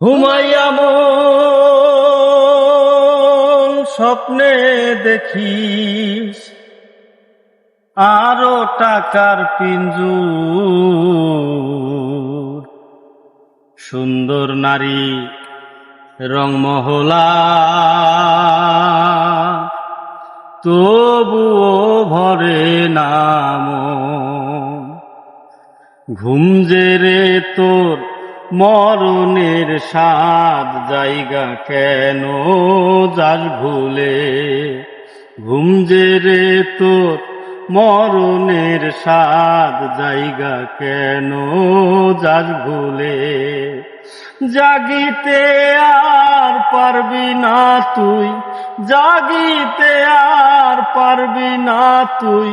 ঘুমাইয়া মন স্বপ্নে দেখিস আরো টাকার পিঞ্জুর, সুন্দর নারী রংমহলা, তবুও ভরে নাম ঘুম যে রে তোর মরণের স্বাদ জায়গা কেন যাস ভুলে। ঘুম যে রে তোর মরণের স্বাদ জায়গা কেন যাস ভুলে। জাগিতে আর পারবি না তুই, জাগিতে আর পারবি না তুই,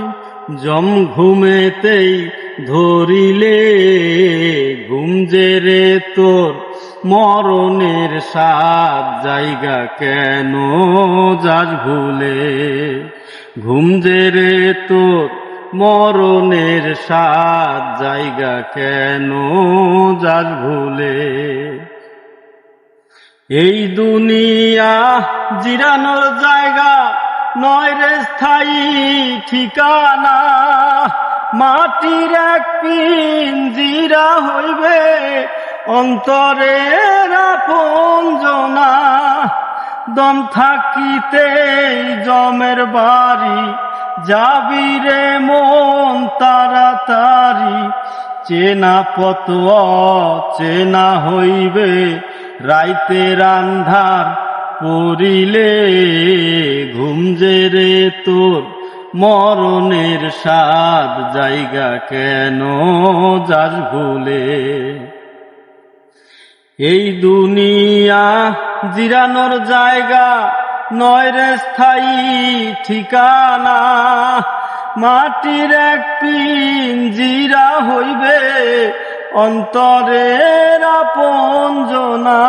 জম ঘুমেতেই ধরিলে। ঘুম যে রে তোর মরণের স্বাদ জায়গা কেন যাস ভুলে। ঘুম যে রে তোর মরণের স্বাদ জায়গা কেন যাস ভুলে। এই দুনিয়া জিরানোর জায়গা নয় রে স্থায়ী ঠিকানা। মাটির এক পিঞ্জিরা হইবে অন্তরের আপনজনা। দম থাকিতে জমের বাড়ি যাবি রে মন তাড়াতাড়ি। চেনা পথ চেনা হইবে রাইতের আন্ধার পড়িলে। ঘুম যে রে তোর মরণের স্বাদ জায়গা কেন যাস ভুলে। এই দুনিয়া জিরানোর জায়গা নয় রে স্থায়ী ঠিকানা। মাটির এক পিঞ্জিরা হইবে অন্তরের আপনজনা।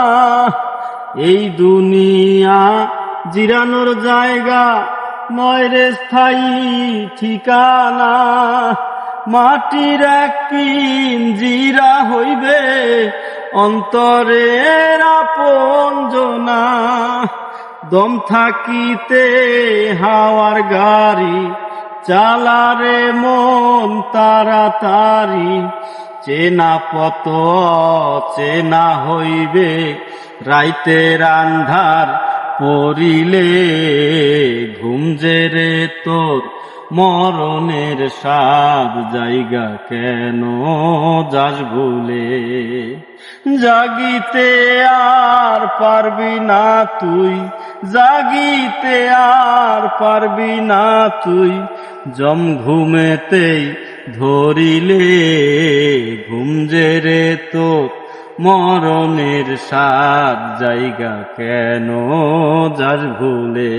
এই দুনিয়া জিরানোর জায়গা নয় রে স্থায়ী ঠিকানা। মাটির এক পিঞ্জিরা হইবে অন্তরের আপনজনা। দম থাকিতে হাওয়ার গাড়ি চালারে মন তাড়াতাড়ি। চেনা পথ চেনা হইবে রাইতের আন্ধার পড়িলে। ঘুম যে রে তোর মরণের স্বাদ জায়গা কেন যাস ভুলে। জাগিতে আর পারবি না তুই, জাগিতে আর পারবি না তুই, জম ঘুমেতেই ধরিলে। ঘুম যে রে তোর মরণের স্বাদ জায়গা কেন যাস ভুলে।